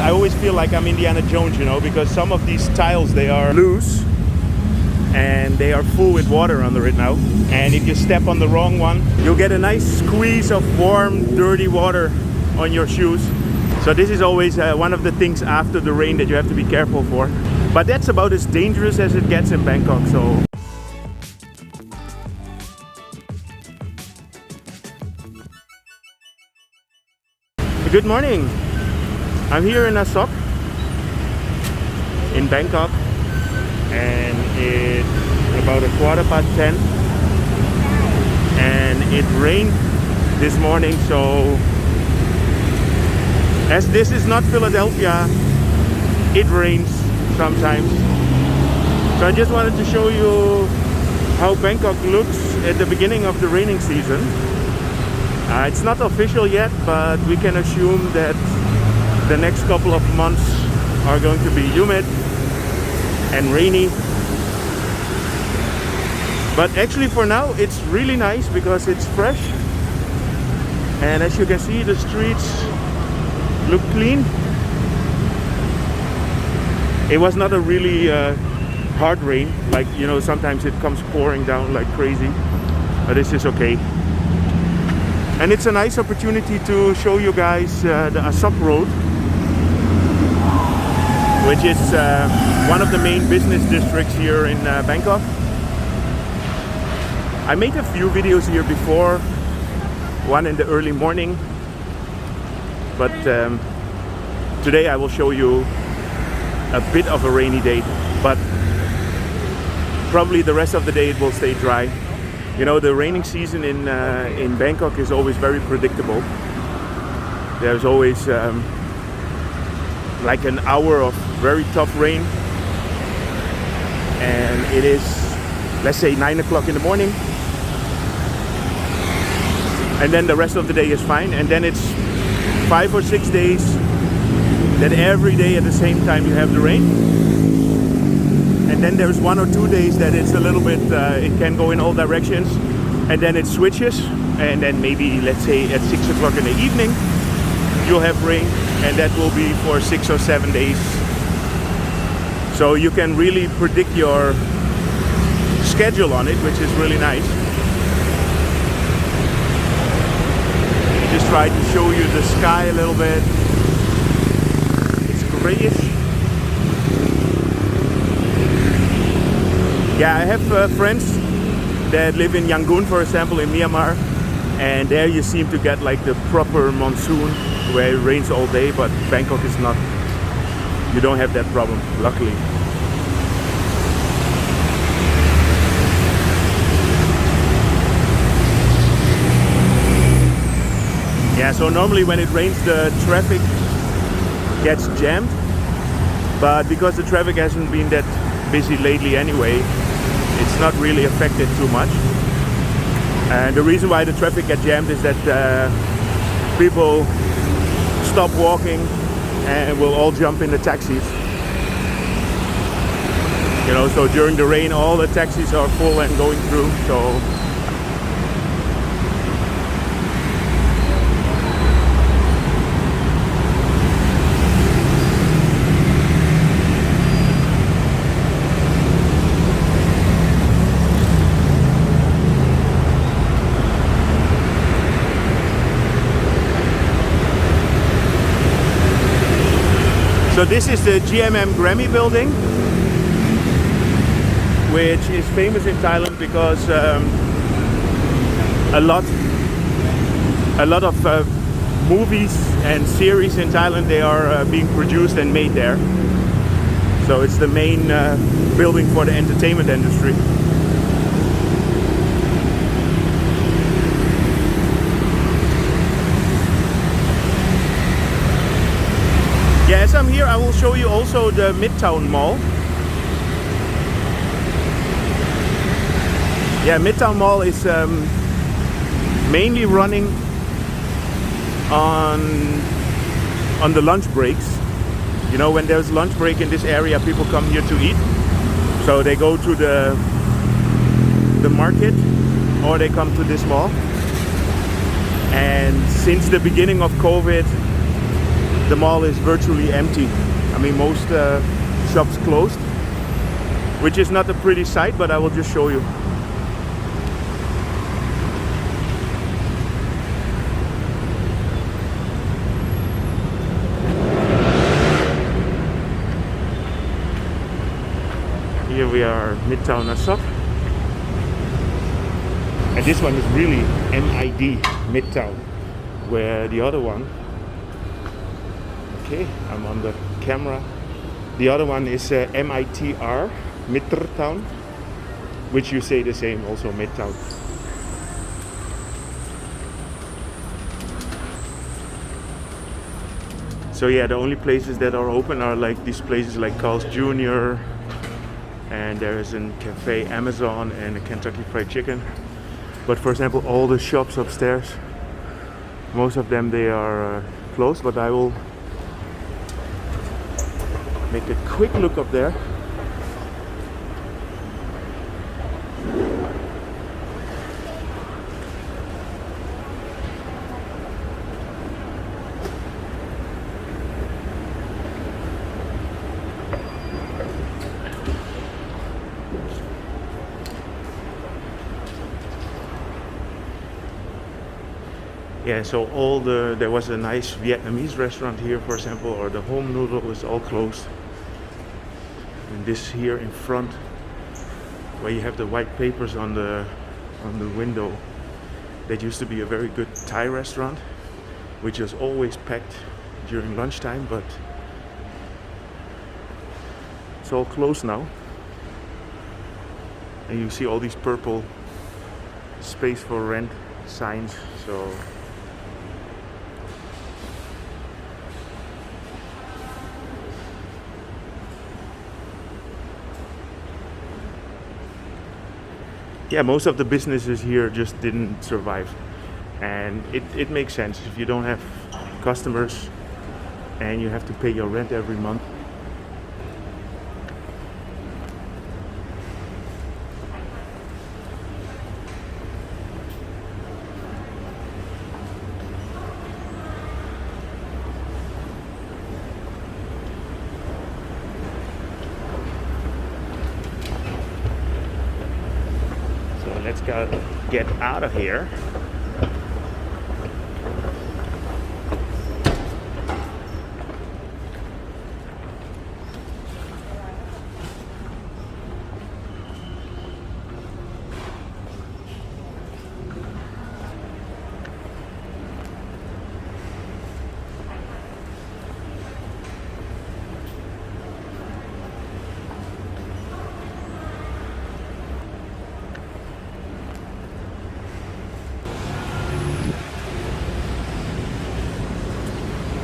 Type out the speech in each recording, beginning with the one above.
I always feel like I'm Indiana Jones, you know, because some of these tiles, they are loose and they are full with water under it now. And if you step on the wrong one, you'll get a nice squeeze of warm, dirty water on your shoes. So this is always one of the things after the rain that you have to be careful for. But that's about as dangerous as it gets in Bangkok. So good morning. I'm here in Asoke in Bangkok, and it's about 10:15, and it rained this morning. So as this is not Philadelphia, it rains sometimes. So I just wanted to show you how Bangkok looks at the beginning of the raining season. It's not official yet, but we can assume that the next couple of months are going to be humid and rainy. But actually for now it's really nice because it's fresh, and as you can see, the streets look clean. It was not a really hard rain, like, you know, sometimes it comes pouring down like crazy, but this is okay. And it's a nice opportunity to show you guys the Asoke Road, which is one of the main business districts here in Bangkok. I made a few videos here before, one in the early morning, but today I will show you a bit of a rainy day, but probably the rest of the day it will stay dry. You know, the raining season in Bangkok is always very predictable. There's always like an hour of very tough rain, and it is, let's say, 9 o'clock in the morning, and then the rest of the day is fine, and then it's 5 or 6 days that every day at the same time you have the rain. And then there's 1 or 2 days that it's a little bit, it can go in all directions, and then it switches, and then maybe, let's say, at 6 o'clock in the evening you'll have rain, and that will be for 6 or 7 days. So you can really predict your schedule on it, which is really nice. Just try to show you the sky a little bit. It's grayish. Yeah, I have friends that live in Yangon, for example, in Myanmar, and there you seem to get like the proper monsoon where it rains all day, but Bangkok is not. You don't have that problem, luckily. Yeah, so normally when it rains the traffic gets jammed, but because the traffic hasn't been that busy lately anyway, it's not really affected too much. And the reason why the traffic gets jammed is that people stop walking and will all jump in the taxis. You know, so during the rain all the taxis are full and going through, so So this is the GMM Grammy building, which is famous in Thailand because a lot of movies and series in Thailand, they are being produced and made there. So it's the main building for the entertainment industry. Yeah, as I'm here, I will show you also the Midtown Mall. Yeah, Midtown Mall is mainly running on the lunch breaks. You know, when there's lunch break in this area, people come here to eat. So they go to the market or they come to this mall. And since the beginning of COVID, the mall is virtually empty. I mean, most shops closed, which is not a pretty sight, but I will just show you. Here we are, Midtown Asoke. And this one is really MID, Midtown, where the other one, okay, I'm on the camera. The other one is MITR, Midtown, which you say the same, also Midtown. So yeah, the only places that are open are like these places like Carl's Jr., and there is a cafe Amazon and a Kentucky Fried Chicken. But for example, all the shops upstairs, most of them they are closed, but I will make a quick look up there. Yeah, so there was a nice Vietnamese restaurant here, for example, or the home noodle is all closed. And this here in front, where you have the white papers on the window, that used to be a very good Thai restaurant, which is always packed during lunchtime, but it's all closed now. And you see all these purple space for rent signs, so yeah, most of the businesses here just didn't survive, and it makes sense if you don't have customers and you have to pay your rent every month. Let's get out of here.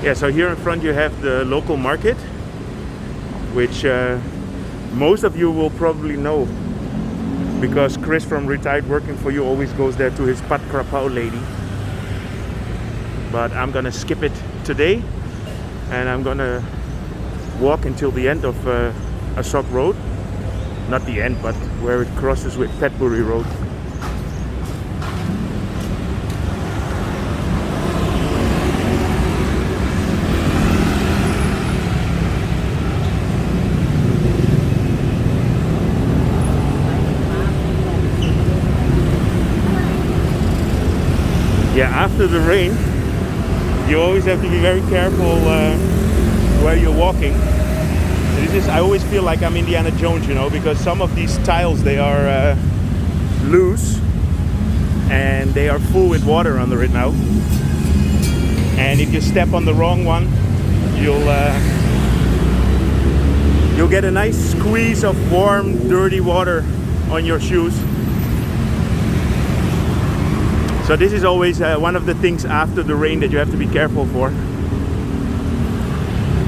Yeah, so here in front you have the local market, which most of you will probably know, because Chris from Retired Working For You always goes there to his Pat Krapao lady. But I'm gonna skip it today, and I'm gonna walk until the end of Asoke Road. Not the end, but where it crosses with Petbury Road. Yeah, after the rain, you always have to be very careful where you're walking. I always feel like I'm Indiana Jones, you know, because some of these tiles, they are loose and they are full with water under it now. And if you step on the wrong one, you'll get a nice squeeze of warm, dirty water on your shoes. So this is always one of the things after the rain that you have to be careful for.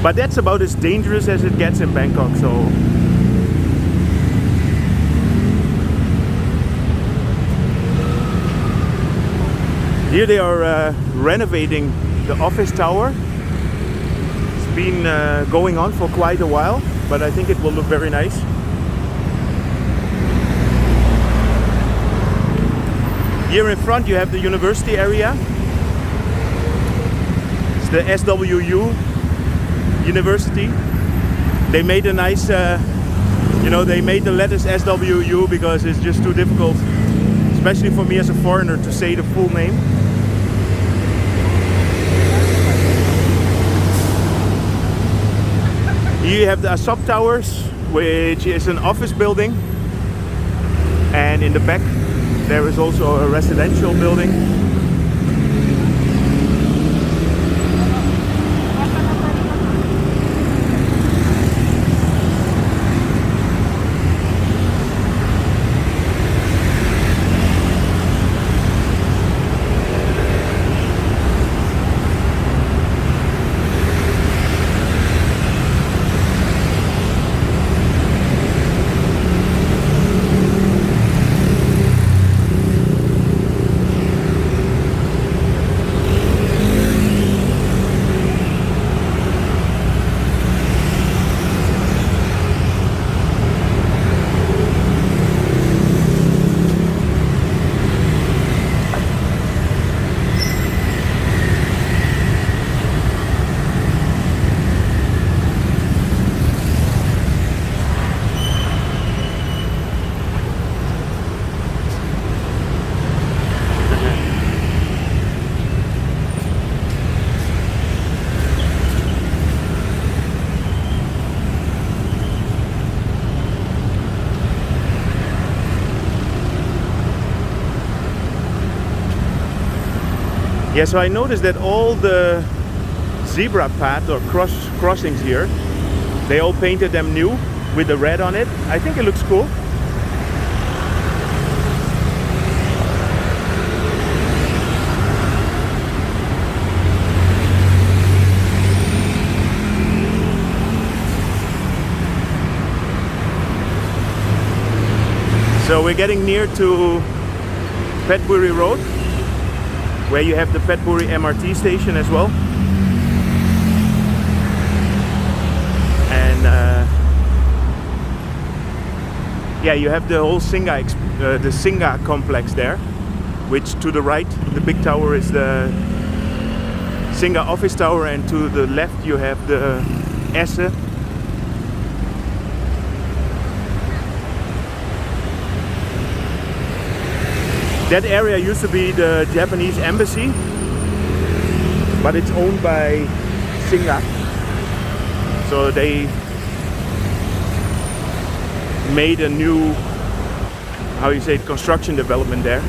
But that's about as dangerous as it gets in Bangkok. So here they are renovating the office tower. It's been going on for quite a while, but I think it will look very nice. Here in front you have the university area. It's the SWU University. They made a nice, you know, they made the letters SWU because it's just too difficult, especially for me as a foreigner, to say the full name. Here you have the Asoke Towers, which is an office building, and in the back there is also a residential building. Yeah, so I noticed that all the zebra path or crossings here, they all painted them new with the red on it. I think it looks cool. So we're getting near to Phetchaburi Road, where you have the Phetchaburi MRT station as well. And yeah, you have the whole the Singa complex there, which to the right, the big tower, is the Singa office tower, and to the left you have the Esse. That area used to be the Japanese embassy, but it's owned by Singa. So they made a new, how you say it, construction development there.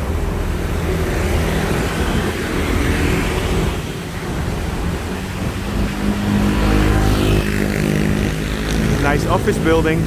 Nice office building.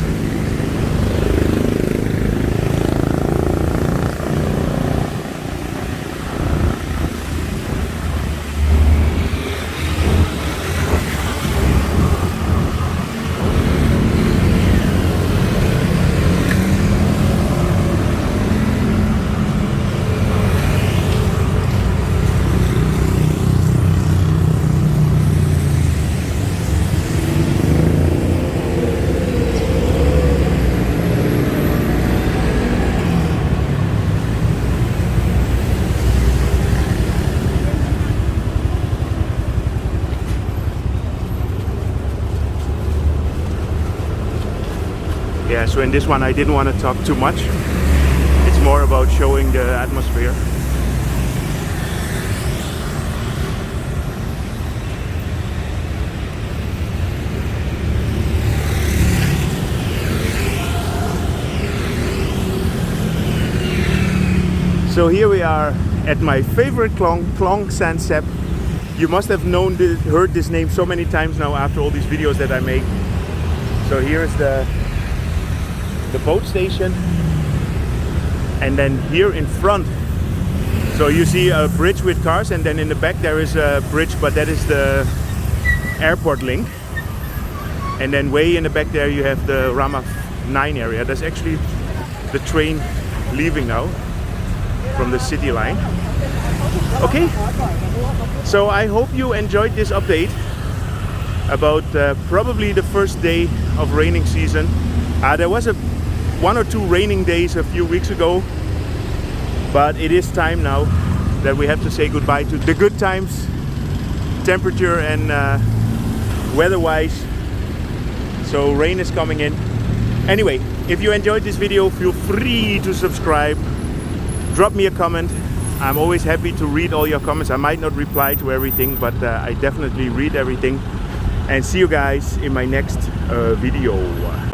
Yeah, so in this one I didn't want to talk too much. It's more about showing the atmosphere. So here we are at my favorite Khlong Saen Saeb. You must have heard this name so many times now after all these videos that I make. So here's the boat station, and then here in front, so you see a bridge with cars, and then in the back there is a bridge, but that is the airport link. And then way in the back there you have the Rama 9 area. That's actually the train leaving now from the city line. Okay, so I hope you enjoyed this update about probably the first day of raining season. There was one or two raining days a few weeks ago, but it is time now that we have to say goodbye to the good times, temperature and weather-wise. So rain is coming in. Anyway, if you enjoyed this video, feel free to subscribe. Drop me a comment. I'm always happy to read all your comments. I might not reply to everything, but I definitely read everything. And see you guys in my next video.